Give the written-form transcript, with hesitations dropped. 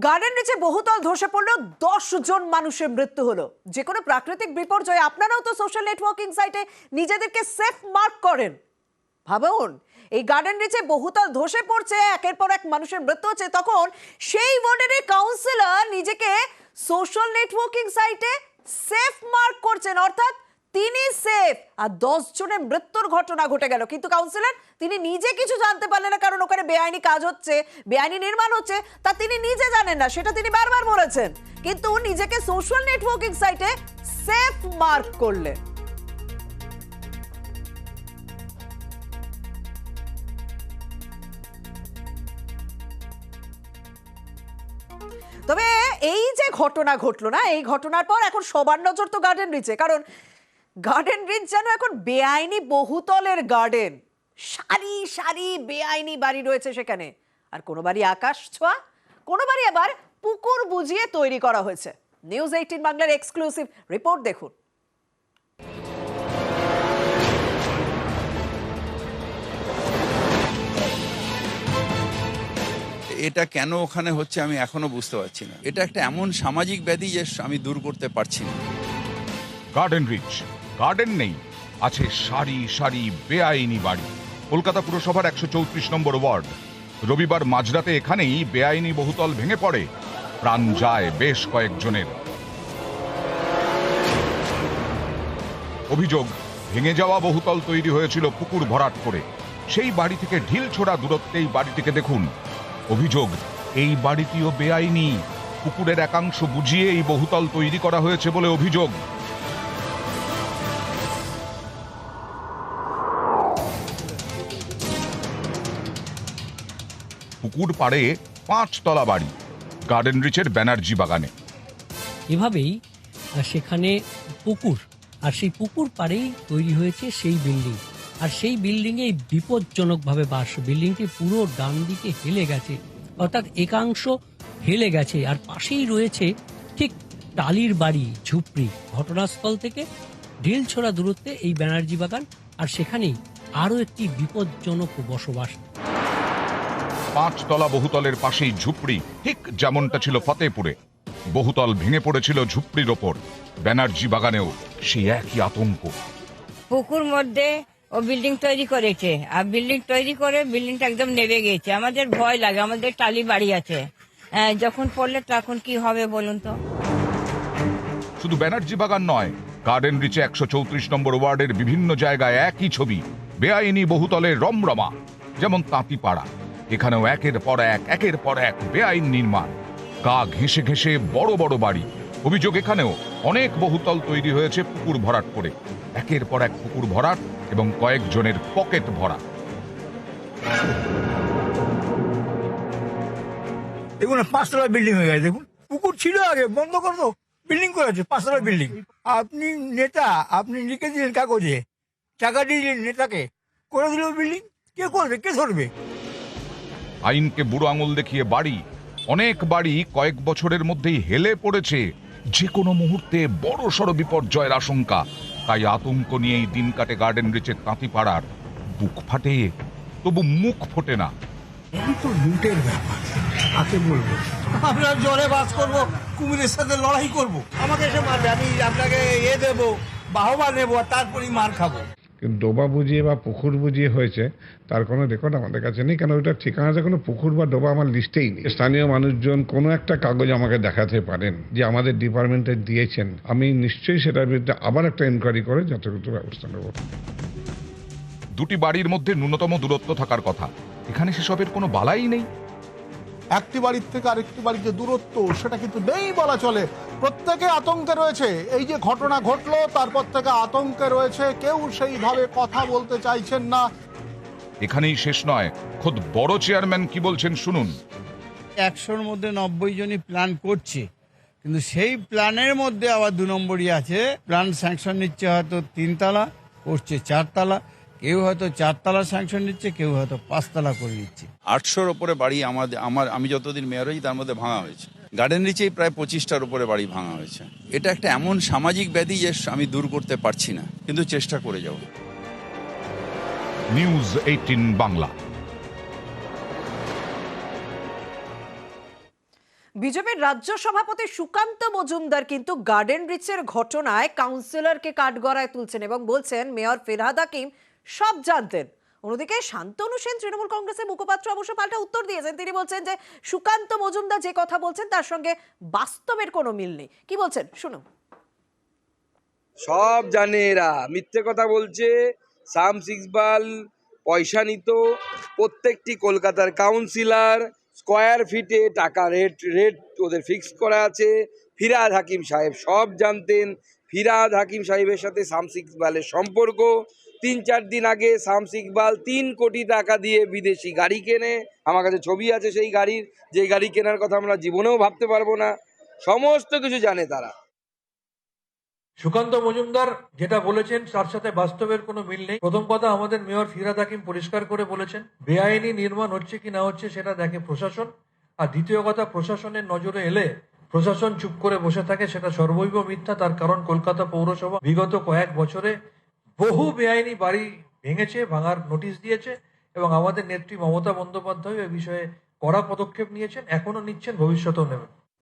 Garden রিচে বহুতল ধসে পড়লো, 10 জন মানুষের মৃত্যু হলো। যে কোনো প্রাকৃতিক বিপর্যয়ে আপনারাও তো সোশ্যাল নেটওয়ার্কিং সাইটে নিজেদেরকে সেফ মার্ক করেন। ভাবুন, এই গার্ডেন রিচে বহুতল ধসে পড়ছে, একের পর এক মানুষের মৃত্যু হচ্ছে, তখন সেই ওয়ার্ডের কাউন্সিলর নিজেকে সোশ্যাল নেটওয়ার্কিং সাইটে সেফ মার্ক করছেন, অর্থাৎ তিনি সেফ। আর 10 জনের মৃত্যুর ঘটনা ঘটে গেল, কিন্তু কাউন্সিলর তিনি নিজে কিছু জানতে পারলেন না, কারণ ওখানে বেআইনি কাজ হচ্ছে, বেআইনি নির্মাণ হচ্ছে, তা তিনি নিজে জানেন না, সেটা তিনি বারবার বলেছেন, কিন্তু নিজেকে সোশ্যাল নেটওয়ার্কিং সাইটে সেফ মার্ক করলেন। তবে এই যে ঘটনা ঘটলো না, এই ঘটনার পর এখন সবার নজর তো গার্ডেন রিচে, কারণ গার্ডেন রিচ যেন এখন বেআইনি বহুতলের গার্ডেন। সারি সারি বেআইনি বাড়ি রয়েছে সেখানে, আর কোনো বাড়ি আকাশ ছোঁয়া, কোনো বাড়ি আবার পুকুর বুঝিয়ে তৈরি করা হয়েছে। নিউজ 18 বাংলার এক্সক্লুসিভ রিপোর্ট দেখুন। এটা কেন ওখানে হচ্ছে আমি এখনো বুঝতে পারছি না। এটা একটা এমন সামাজিক ব্যাধি যে আমি দূর করতে পারছি না। গার্ডেন রিচ, গার্ডেন নেই, আছে সারি সারি বেআইনি বাড়ি। কলকাতা পুরসভার 134 নম্বর ওয়ার্ড। রবিবার মাঝরাতে এখানেই বেআইনি বহুতল ভেঙে পড়ে, প্রাণ যায় বেশ কয়েকজনের। অভিযোগ, ভেঙে যাওয়া বহুতল তৈরি হয়েছিল পুকুর ভরাট করে। সেই বাড়ি থেকে ঢিল ছোড়া দূরত্বেই বাড়িটিকে দেখুন। অভিযোগ, এই বাড়িটিও বেআইনি, পুকুরের একাংশ বুঝিয়ে এই বহুতল তৈরি করা হয়েছে বলে অভিযোগ। পুকুর পাড়ে 5 তলা বাড়ি, গার্ডেন রিচের ব্যানার্জি বাগানে। এভাবেই সেখানে পুকুর, আর সেই পুকুর পাড়েই তৈরি হয়েছে সেই বিল্ডিং, আর সেই বিল্ডিংয়ে বিপজ্জনকভাবে বাস। বিল্ডিংটি পুরো ডান দিকে হেলে গেছে, অর্থাৎ একাংশ হেলে গেছে, আর পাশেই রয়েছে ঠিক টালির বাড়ি, ঝুপড়ি। ঘটনাস্থল থেকে ঢিল ছোড়া দূরত্বে এই ব্যানার্জি বাগান, আর সেখানেই আরও একটি বিপজ্জনক বসবাস। 5 তলা বহুতলের পাশেই ঝুপড়ি, ঠিক যেমনটা ছিল ফতেপুরে। বহুতল ভেঙে পড়েছিল ঝুপড়ির ওপর। ব্যানার্জি বাগানেও সেই একই আতঙ্ক। পুকুর মধ্যে ও বিল্ডিং তৈরি করেছে, আর বিল্ডিং তৈরি করে বিল্ডিংটা একদম নেমে গেছে। আমাদের ভয় লাগে, আমাদের টালি বাড়ি আছে, যখন পড়লে তখন কি হবে বলুন তো। শুধু ব্যানার্জি বাগান নয়, গার্ডেন রিচে 134 নম্বর ওয়ার্ডের বিভিন্ন জায়গায় একই ছবি, বেআইনি বহুতলের রমরমা। যেমন তাঁতিপাড়া, এখানেও একের পর এক বেআইন নির্মাণ। গা ঘেঁষে ঘেঁষে বড় বড় বাড়ি। অভিযোগ, এখানেও অনেক বহুতল তৈরি হয়েছে পুকুর ভরাট করে। একের পর এক পুকুর ভরাট এবং কয়েকজনের পকেট ভরা। দেখুন, 5 তলা বিল্ডিং হয়ে গেছে। দেখুন, পুকুর ছিল আগে, বন্ধ করে তো বিল্ডিং করেছে 5 তলা বিল্ডিং। আপনি নেতা, আপনি লিখে দিলেন কাগজে, টাকা দিয়ে দিলেন নেতাকে, করে দিল বিল্ডিং। কে করবে, কে ধরবে? আইনকে বুড়ো আঙুল দেখিয়ে বাড়ি, অনেক বাড়ি কয়েক বছরের মধ্যেই হেলে পড়েছে। যে কোনো মুহূর্তে বড় সড় বিপর্যয়ের আশঙ্কা। তাই আতঙ্ক নিয়েই দিন কাটে গার্ডেন রিচের তাঁতিপাড়ার। বুক ফাটে, তবু মুখ ফোটে না। এই তো লুটের ব্যাপার, কাকে বলবো? আমরা জলে বাস করবো, কুমিরের সাথে লড়াই করব। আমাকে এসে মারবে, আমি আপনাকে দেবো, বাহবা নেবো, আর তারপরেই মার খাবো। কিন্তু ডোবা বুঝিয়ে বা পুকুর বুঝিয়ে হয়েছে তার কোনো রেকর্ড আমাদের কাছে নেই, কেন ওইটার ঠিকানাতে কোনো পুকুর বা ডোবা আমার লিস্টেই নেই। স্থানীয় মানুষজন কোনো একটা কাগজ আমাকে দেখাতে পারেন যে আমাদের ডিপার্টমেন্টে দিয়েছেন, আমি নিশ্চয়ই সেটার বিরুদ্ধে আবার একটা এনকোয়ারি করে যথাযথ ব্যবস্থা নেব। দুটি বাড়ির মধ্যে ন্যূনতম দূরত্ব থাকার কথা, এখানে সেসবের কোনো বালাই নেই। একটি বাড়ির থেকে আরেকটি বাড়ির যে দূরত্ব, সেটা কিন্তু নেই বলা চলে। প্রত্যেকে আতঙ্কে রয়েছে। এই যে ঘটনা ঘটলো, তারপর থেকে আতঙ্কে রয়েছে, কেউ সেইভাবে কথা বলতে চাইছেন না। এখানেই শেষ নয়, খোদ বড় চেয়ারম্যান কি বলছেন শুনুন। 100-র মধ্যে 90 জনই প্ল্যান করছে, কিন্তু সেই প্ল্যানের মধ্যে আবার 2 নম্বরই আছে। প্ল্যান স্যাংশন নিচ্ছে হয়তো 3 তলা, করছে 4 তলা, কেউ হয়তো 4 তলা স্যাংশন নিচ্ছে, কেউ হয়তো 5 তলা করে নিচ্ছে। 800-র উপরে বাড়ি আমি যতদিন মেয়র হয়েছি তার মধ্যে ভাঙা হয়েছে। গার্ডেন রিচেই প্রায় 25টার উপরে বাড়ি ভাঙা হয়েছে। এটা একটা এমন সামাজিক ব্যাধি যে আমি দূর করতে পারছি না, কিন্তু চেষ্টা করে যাব। নিউজ 18 বাংলা। বিজেপির রাজ্য সভাপতি সুকান্ত মজুমদার কিন্তু গার্ডেন রিচের ঘটনায় কাউন্সিলরকে কাঠগড়ায় তুলছেন এবং বলছেন মেয়র ফিরহাদ হাকিম সব জানতেন। অন্যদিকে শান্তনু সেন তৃণমূল কংগ্রেসের মুখপাত্র অবশ্য পাল্টা উত্তর দিয়েছেন। তিনি বলছেন যে সুকান্ত মজুমদার যে কথা বলছেন তার সঙ্গে বাস্তবের কোনো মিল নেই। কি বলছেন শুনুন। সব জানে এরা, মিথ্যে কথা বলছে। শামস ইকবাল পয়সা নিত, প্রত্যেকটি কলকাতার কাউন্সিলর স্কোয়ার ফিটে টাকা রেট ওদের ফিক্স করা আছে। ফিরহাদ হাকিম সাহেব সব জানতেন। ফিরহাদ হাকিম সাহেবের সাথে শামস ইকবালের সম্পর্ক। 3-4 দিন আগে শামস ইকবাল 3 কোটি টাকা দিয়ে বিদেশি গাড়ি কেনে। আমার কাছে ছবি আছে সেই গাড়ির, যে গাড়ি কেনার কথা আমরা জীবনেও ভাবতে পারবো না। সমস্ত কিছু জানে তারা। সুকান্ত মজুমদার যেটা বলেছেন তার সাথে বাস্তবের কোনো মিল নেই। প্রথম কথা, আমাদের মেয়র ফিরহাদ হাকিম পরিষ্কার করে বলেছেন বেআইনি নির্মাণ হচ্ছে কি না হচ্ছে সেটা দেখে প্রশাসন। আর দ্বিতীয় কথা, প্রশাসনের নজরে এলে প্রশাসন চুপ করে বসে থাকে, সেটা সর্বৈব মিথ্যা। তার কারণ কলকাতা পৌরসভা বিগত কয়েক বছরে বহু বেআইনি বাড়ি ভেঙেছে, ভাঙার নোটিশ দিয়েছে এবং আমাদের নেত্রী মমতা বন্দ্যোপাধ্যায় এ বিষয়ে কড়া পদক্ষেপ নিয়েছেন, এখনো নিচ্ছেন, ভবিষ্যতেও নেবেন।